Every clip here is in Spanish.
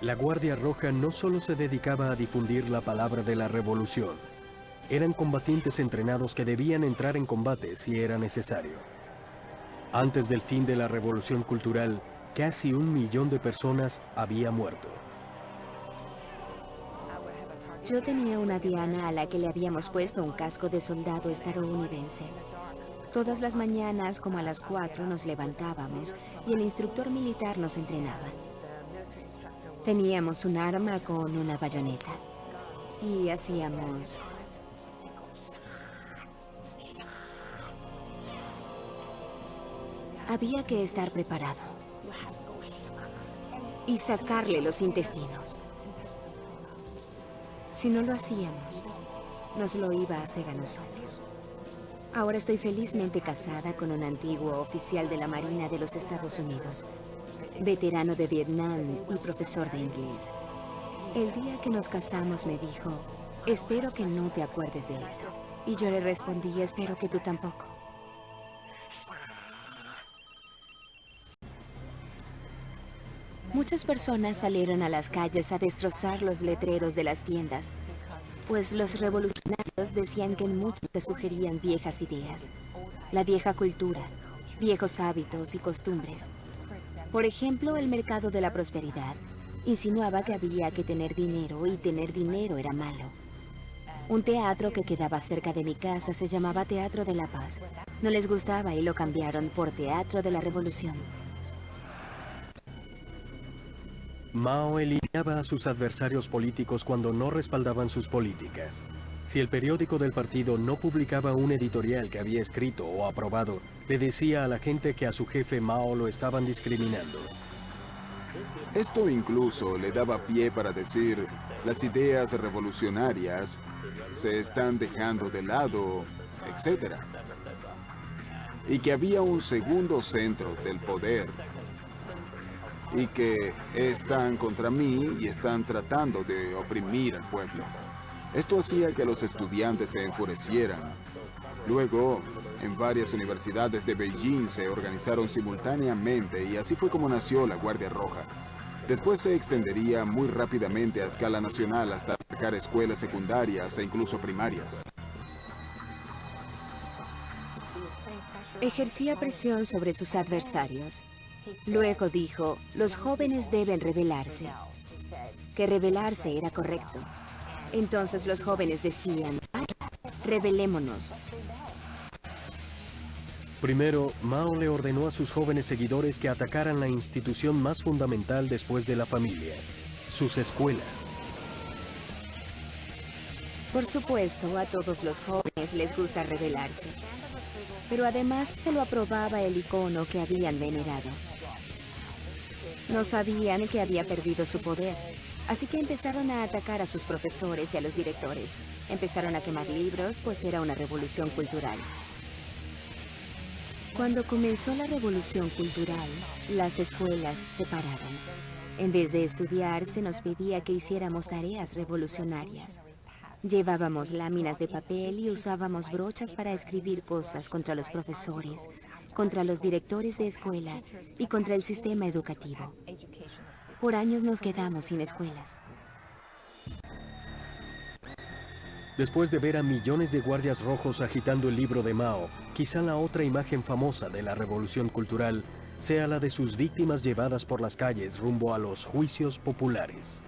La Guardia Roja no solo se dedicaba a difundir la palabra de la revolución, eran combatientes entrenados que debían entrar en combate si era necesario. Antes del fin de la Revolución Cultural, casi 1 millón de personas había muerto. Yo tenía una diana a la que le habíamos puesto un casco de soldado estadounidense. Todas las mañanas, como a las 4, nos levantábamos y el instructor militar nos entrenaba. Teníamos un arma con una bayoneta y hacíamos... Había que estar preparado y sacarle los intestinos. Si no lo hacíamos, nos lo iba a hacer a nosotros. Ahora estoy felizmente casada con un antiguo oficial de la Marina de los Estados Unidos, veterano de Vietnam y profesor de inglés. El día que nos casamos me dijo, espero que no te acuerdes de eso. Y yo le respondí, espero que tú tampoco. Muchas personas salieron a las calles a destrozar los letreros de las tiendas, pues los revolucionarios decían que en muchos se sugerían viejas ideas, la vieja cultura, viejos hábitos y costumbres. Por ejemplo, el mercado de la prosperidad insinuaba que había que tener dinero y tener dinero era malo. Un teatro que quedaba cerca de mi casa se llamaba Teatro de la Paz. No les gustaba y lo cambiaron por Teatro de la Revolución. Mao eliminaba a sus adversarios políticos cuando no respaldaban sus políticas. Si el periódico del partido no publicaba un editorial que había escrito o aprobado, le decía a la gente que a su jefe Mao lo estaban discriminando. Esto incluso le daba pie para decir, las ideas revolucionarias se están dejando de lado, etc. Y que había un segundo centro del poder. Y que están contra mí y están tratando de oprimir al pueblo. Esto hacía que los estudiantes se enfurecieran. Luego, en varias universidades de Beijing se organizaron simultáneamente y así fue como nació la Guardia Roja. Después se extendería muy rápidamente a escala nacional hasta atacar escuelas secundarias e incluso primarias. Ejercía presión sobre sus adversarios. Luego dijo, los jóvenes deben rebelarse, que rebelarse era correcto. Entonces los jóvenes decían, rebelémonos. Primero, Mao le ordenó a sus jóvenes seguidores que atacaran la institución más fundamental después de la familia, sus escuelas. Por supuesto, a todos los jóvenes les gusta rebelarse, pero además se lo aprobaba el icono que habían venerado. No sabían que había perdido su poder, así que empezaron a atacar a sus profesores y a los directores. Empezaron a quemar libros, pues era una revolución cultural. Cuando comenzó la revolución cultural, las escuelas se pararon. En vez de estudiar, se nos pedía que hiciéramos tareas revolucionarias. Llevábamos láminas de papel y usábamos brochas para escribir cosas contra los profesores, contra los directores de escuela y contra el sistema educativo. Por años nos quedamos sin escuelas. Después de ver a millones de guardias rojos agitando el libro de Mao, quizá la otra imagen famosa de la revolución cultural sea la de sus víctimas llevadas por las calles rumbo a los juicios populares.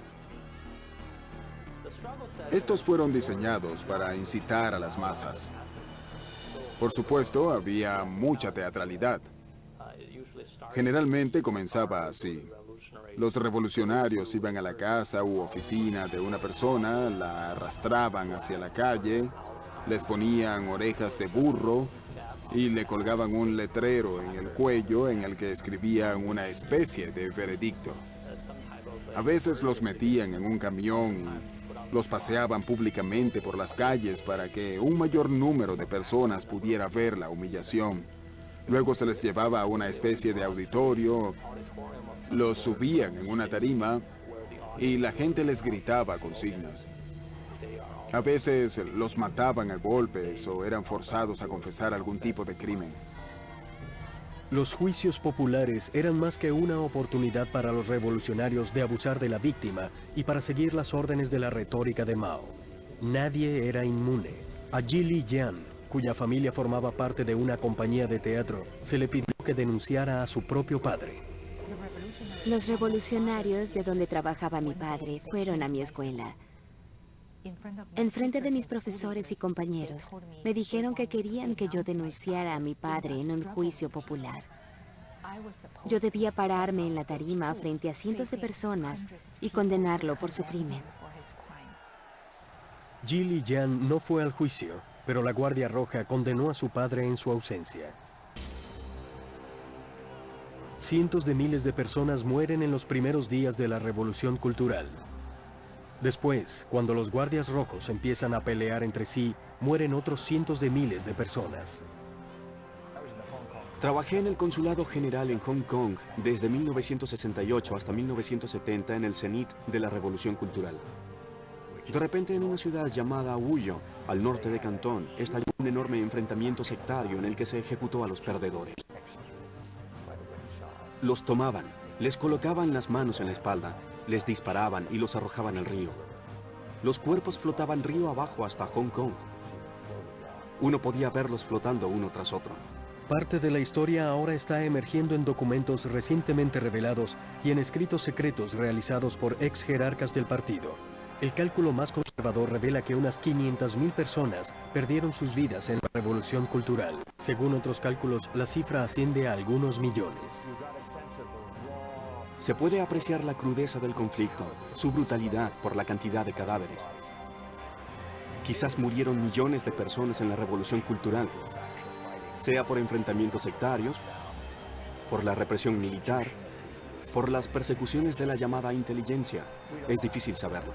Estos fueron diseñados para incitar a las masas. Por supuesto, había mucha teatralidad. Generalmente comenzaba así. Los revolucionarios iban a la casa u oficina de una persona, la arrastraban hacia la calle, les ponían orejas de burro y le colgaban un letrero en el cuello en el que escribían una especie de veredicto. A veces los metían en un camión y los paseaban públicamente por las calles para que un mayor número de personas pudiera ver la humillación. Luego se les llevaba a una especie de auditorio, los subían en una tarima y la gente les gritaba consignas. A veces los mataban a golpes o eran forzados a confesar algún tipo de crimen. Los juicios populares eran más que una oportunidad para los revolucionarios de abusar de la víctima y para seguir las órdenes de la retórica de Mao. Nadie era inmune. A Ji Lijian, cuya familia formaba parte de una compañía de teatro, se le pidió que denunciara a su propio padre. Los revolucionarios de donde trabajaba mi padre fueron a mi escuela. Enfrente de mis profesores y compañeros, me dijeron que querían que yo denunciara a mi padre en un juicio popular. Yo debía pararme en la tarima frente a cientos de personas y condenarlo por su crimen. Ji Lijian no fue al juicio, pero la Guardia Roja condenó a su padre en su ausencia. Cientos de miles de personas mueren en los primeros días de la Revolución Cultural. Después, cuando los guardias rojos empiezan a pelear entre sí, mueren otros cientos de miles de personas. Trabajé en el Consulado General en Hong Kong desde 1968 hasta 1970 en el cenit de la Revolución Cultural. De repente, en una ciudad llamada Wuyou, al norte de Cantón, estalló un enorme enfrentamiento sectario en el que se ejecutó a los perdedores. Los tomaban, les colocaban las manos en la espalda, les disparaban y los arrojaban al río. Los cuerpos flotaban río abajo hasta Hong Kong. Uno podía verlos flotando uno tras otro. Parte de la historia ahora está emergiendo en documentos recientemente revelados y en escritos secretos realizados por ex jerarcas del partido. El cálculo más conservador revela que unas 500.000 personas perdieron sus vidas en la Revolución Cultural. Según otros cálculos, la cifra asciende a algunos millones. Se puede apreciar la crudeza del conflicto, su brutalidad por la cantidad de cadáveres. Quizás murieron millones de personas en la Revolución Cultural, sea por enfrentamientos sectarios, por la represión militar, por las persecuciones de la llamada inteligencia. Es difícil saberlo.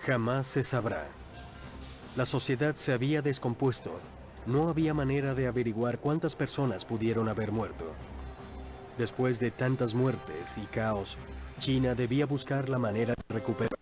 Jamás se sabrá. La sociedad se había descompuesto. No había manera de averiguar cuántas personas pudieron haber muerto. Después de tantas muertes y caos, China debía buscar la manera de recuperar